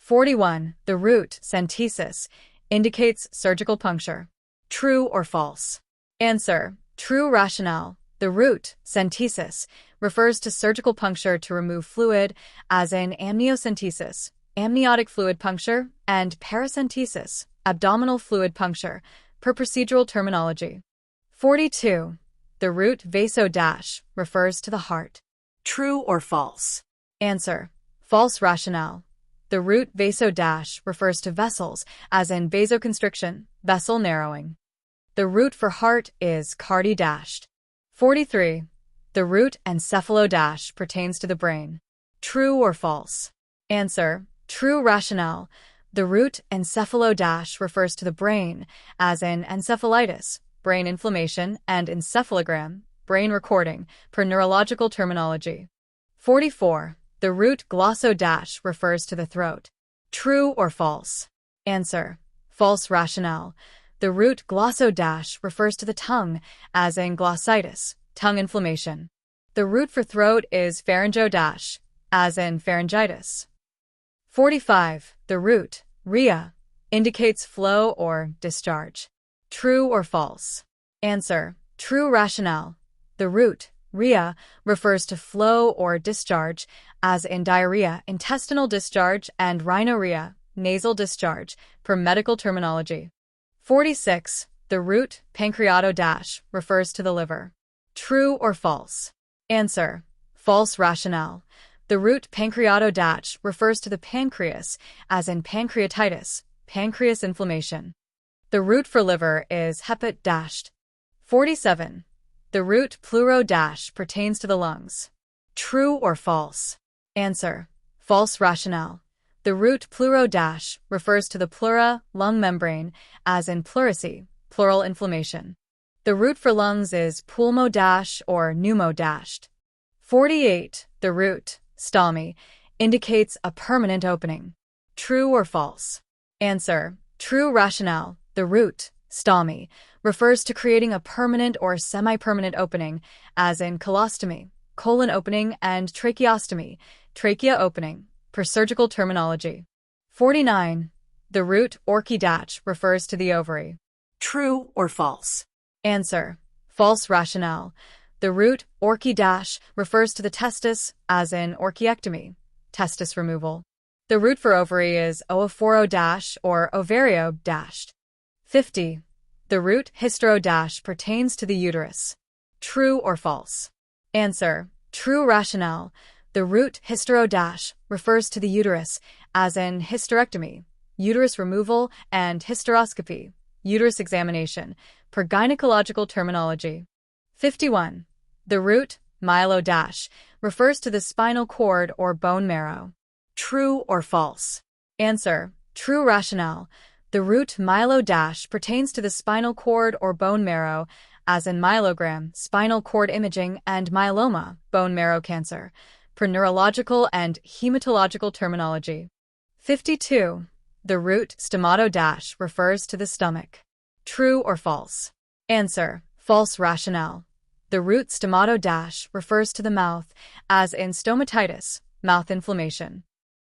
41. The root, centesis, indicates surgical puncture. True or false? Answer. True. Rationale. The root, centesis, refers to surgical puncture to remove fluid, as in amniocentesis, amniotic fluid puncture, and paracentesis, abdominal fluid puncture, per procedural terminology. 42. The root vaso dash refers to the heart. True or false? Answer. False. Rationale. The root vaso dash refers to vessels, as in vasoconstriction, vessel narrowing. The root for heart is cardi dashed. 43. The root encephalo dash pertains to the brain. True or false? Answer. True. Rationale. The root encephalo dash refers to the brain, as in encephalitis, brain inflammation, and encephalogram, brain recording, per neurological terminology. 44. The root glosso dash refers to the throat. True or false? Answer. False. Rationale. The root glosso dash refers to the tongue, as in glossitis, tongue inflammation. The root for throat is pharyngo dash, as in pharyngitis. 45. The root, rhea, indicates flow or discharge. True or false? Answer. True. Rationale. The root, rhea, refers to flow or discharge, as in diarrhea, intestinal discharge, and rhinorrhea, nasal discharge, per medical terminology. 46. The root, pancreato dash, refers to the liver. True or false? Answer. False. Rationale. The root pancreato dash refers to the pancreas, as in pancreatitis, pancreas inflammation. The root for liver is hepat dashed. 47. The root pleuro dash pertains to the lungs. True or false? Answer. False. Rationale. The root pleuro dash refers to the pleura, lung membrane, as in pleurisy, pleural inflammation. The root for lungs is pulmo dash or pneumo dashed. 48. The root, stomy, indicates a permanent opening. True or false? Answer. True. Rationale. The root, stomy, refers to creating a permanent or semi-permanent opening, as in colostomy, colon opening, and tracheostomy, trachea opening, per surgical terminology. 49. The root orchidach refers to the ovary. True or false? Answer. False. Rationale. The root orchidach refers to the testis, as in orchiectomy, testis removal. The root for ovary is oophoro dash or ovario dashed. 50. The root hystero dash pertains to the uterus. True or false? Answer. True. Rationale. The root hystero dash refers to the uterus, as in hysterectomy, uterus removal, and hysteroscopy, uterus examination, per gynecological terminology. 51. The root myelo dash refers to the spinal cord or bone marrow. True or false? Answer. True. Rationale. The root myelo dash pertains to the spinal cord or bone marrow, as in myelogram, spinal cord imaging, and myeloma, bone marrow cancer, per neurological and hematological terminology. 52. The root stomato dash refers to the stomach. True or false? Answer. False. Rationale. The root stomato dash refers to the mouth, as in stomatitis, mouth inflammation.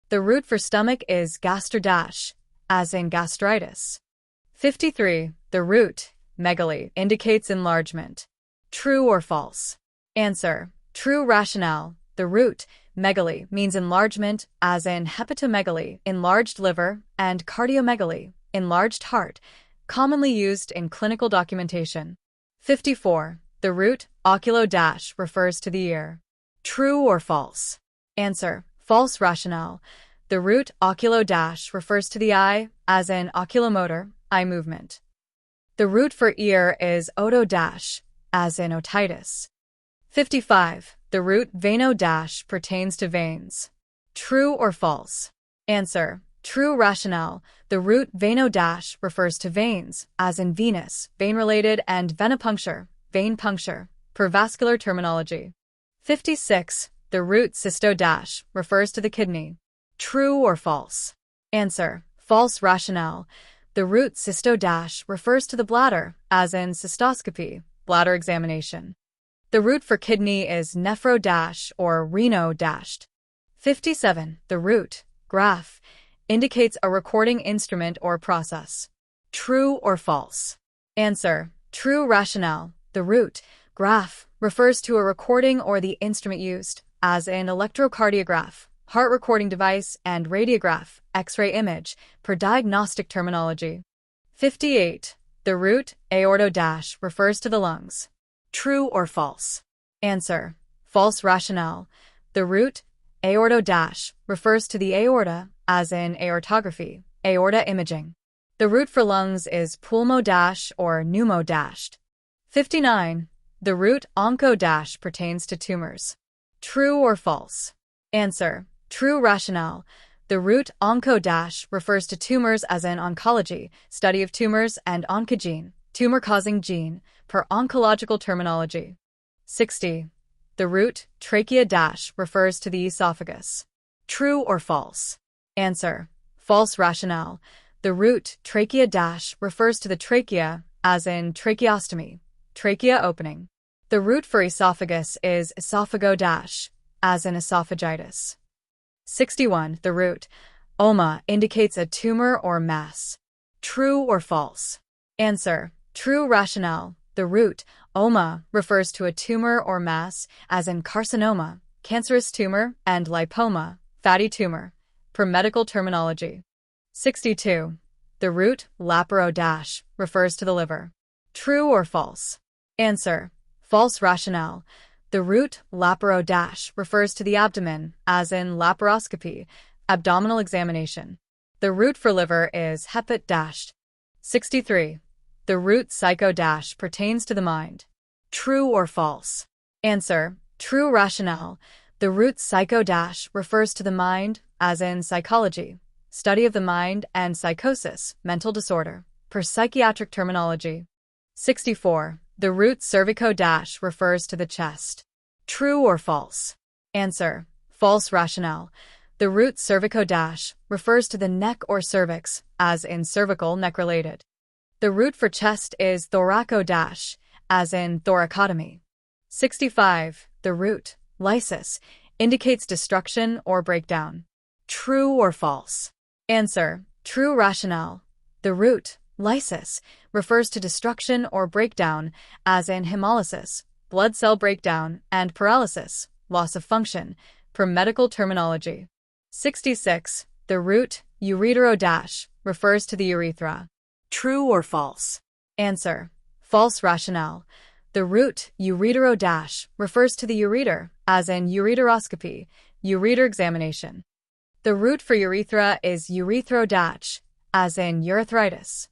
The root for stomach is gastro dash, as in gastritis. 53. The root, megaly, indicates enlargement. True or false? Answer. True. Rationale. The root, megaly, means enlargement, as in hepatomegaly, enlarged liver, and cardiomegaly, enlarged heart, commonly used in clinical documentation. 54. The root, oculo dash, refers to the ear. True or false? Answer. False. Rationale. The root oculo dash refers to the eye, as in oculomotor, eye movement. The root for ear is oto dash, as in otitis. 55. The root veno dash pertains to veins. True or false? Answer. True. Rationale. The root veno dash refers to veins, as in venous, vein-related, and venipuncture, vein puncture, per vascular terminology. 56. The root cysto dash refers to the kidney. True or false? Answer. False. Rationale. The root cysto dash refers to the bladder, as in cystoscopy, bladder examination. The root for kidney is nephro dash or reno dashed. 57. The root, graph, indicates a recording instrument or process. True or false? Answer: true rationale. The root, graph, refers to a recording or the instrument used, as in electrocardiograph, heart recording device, and radiograph, X-ray image, per diagnostic terminology. 58. The root, aorta - refers to the lungs. True or false? Answer: false rationale. The root, aorta - refers to the aorta, as in aortography, aorta imaging. The root for lungs is pulmo - or pneumo - 59. The root onco - pertains to tumors. True or false? Answer: true rationale. The root onco - refers to tumors as in oncology, study of tumors, and oncogene, tumor-causing gene, per oncological terminology. 60. The root trachea - refers to the esophagus. True or false? Answer: false rationale. The root trachea - refers to the trachea, as in tracheostomy, trachea opening. The root for esophagus is esophago - as in esophagitis. 61. The root oma indicates a tumor or mass. True or false? Answer: true rationale. The root oma refers to a tumor or mass, as in carcinoma, cancerous tumor, and lipoma, fatty tumor, per medical terminology. 62. The root laparo - refers to the liver. True or false? Answer: false rationale. The root laparo - refers to the abdomen, as in laparoscopy, abdominal examination. The root for liver is hepat - 63. The root psycho - pertains to the mind. True or false? Answer: true rationale. The root psycho - refers to the mind, as in psychology, study of the mind, and psychosis, mental disorder, per psychiatric terminology. 64. The root cervico - refers to the chest. True or false? Answer: false rationale. The root cervico - refers to the neck or cervix, as in cervical, neck-related. The root for chest is thoraco - as in thoracotomy. 65. The root lysis indicates destruction or breakdown. True or false? Answer: true rationale. The root lysis refers to destruction or breakdown, as in hemolysis, blood cell breakdown, and paralysis, loss of function, per medical terminology. 66. The root uretero - refers to the urethra. True or false? Answer: false rationale. The root uretero - refers to the ureter, as in ureteroscopy, ureter examination. The root for urethra is urethro - as in urethritis.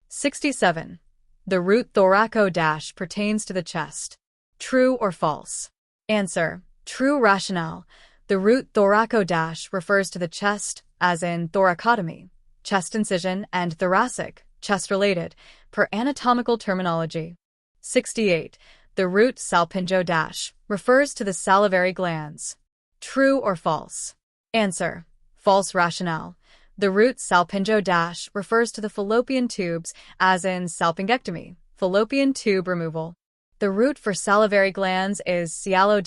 67. The root thoraco - pertains to the chest. True or false? Answer: true rationale. The root thoraco - refers to the chest, as in thoracotomy, chest incision, and thoracic, chest-related, per anatomical terminology. 68. The root salpingo - refers to the salivary glands. True or false? Answer: false rationale. The root salpingo - refers to the fallopian tubes, as in salpingectomy, fallopian tube removal. The root for salivary glands is sialo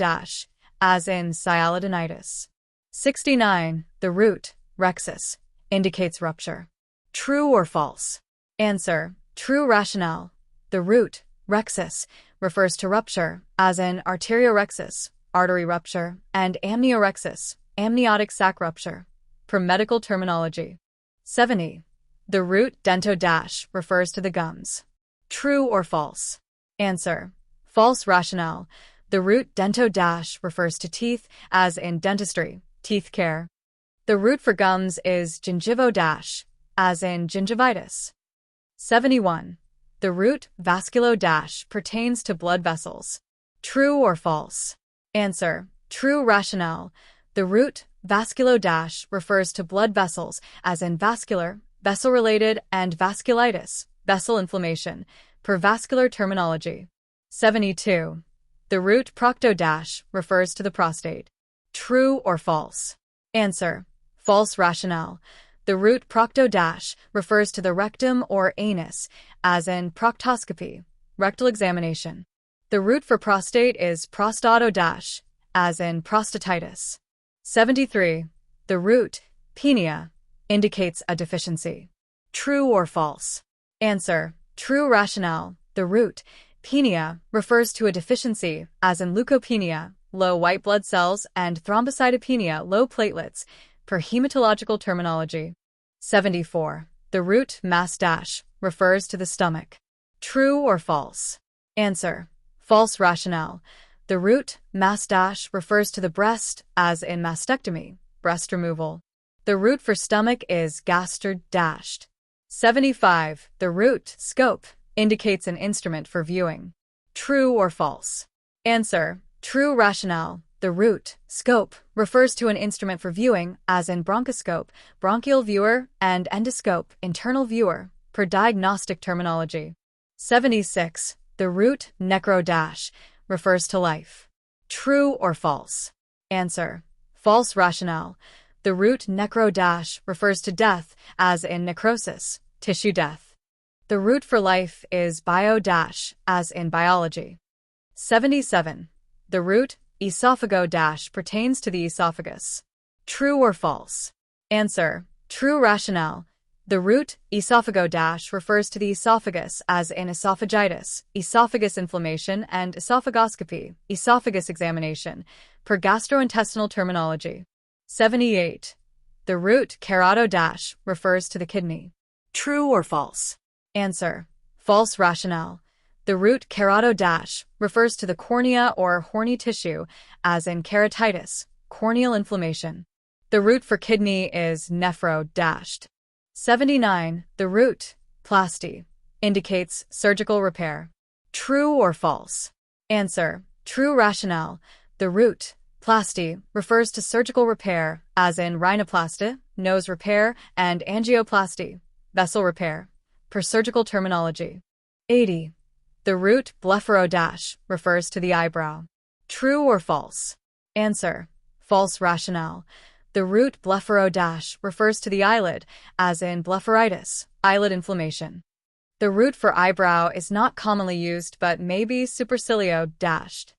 - as in sialidinitis. 69. The root rhexis indicates rupture. True or false? Answer: true rationale. The root rhexis refers to rupture, as in arteriorhexis, artery rupture, and amniorhexis, amniotic sac rupture, per medical terminology. 70. The root dento - refers to the gums. True or false? Answer: false rationale. The root dento - refers to teeth, as in dentistry, teeth care. The root for gums is gingivo - as in gingivitis. 71. The root vasculo - pertains to blood vessels. True or false? Answer: true rationale. The root vasculo - refers to blood vessels, as in vascular, vessel-related, and vasculitis, vessel inflammation, per vascular terminology. 72. The root procto - refers to the prostate. True or false? Answer: false rationale. The root procto - refers to the rectum or anus, as in proctoscopy, rectal examination. The root for prostate is prostato - as in prostatitis. 73. The root penia indicates a deficiency. True or false? Answer: true. Rationale: the root penia refers to a deficiency, as in leukopenia, low white blood cells, and thrombocytopenia, low platelets, per hematological terminology. 74. The root mass dash refers to the stomach. True or false? Answer: false. Rationale: the root mass dash refers to the breast, as in mastectomy, breast removal. The root for stomach is gaster dashed. 75. The root scope indicates an instrument for viewing. True or false? Answer: true. Rationale: the root scope refers to an instrument for viewing, as in bronchoscope, bronchial viewer, and endoscope, internal viewer, per diagnostic terminology. 76. The root necro dash refers to life. True or false? Answer: false. Rationale: the root necro dash refers to death, as in necrosis, tissue death. The root for life is bio dash, as in biology. 77. The root esophago dash pertains to the esophagus. True or false? Answer: true. Rationale: the root esophago dash refers to the esophagus, as in esophagitis, esophagus inflammation, and esophagoscopy, esophagus examination, per gastrointestinal terminology. 78. The root keratodash dash refers to the kidney. True or false? Answer: false. Rationale: the root keratodash dash refers to the cornea or horny tissue, as in keratitis, corneal inflammation. The root for kidney is nephro dashed. 79. The root plasty indicates surgical repair. True or false? Answer: true. Rationale: the root plasty refers to surgical repair, as in rhinoplasty, nose repair, and angioplasty, vessel repair, per surgical terminology. 80. The root blepharodash dash refers to the eyebrow. True or false? Answer: false. Rationale: the root blepharodash dash refers to the eyelid, as in blepharitis, eyelid inflammation. The root for eyebrow is not commonly used but may be supercilio dashed.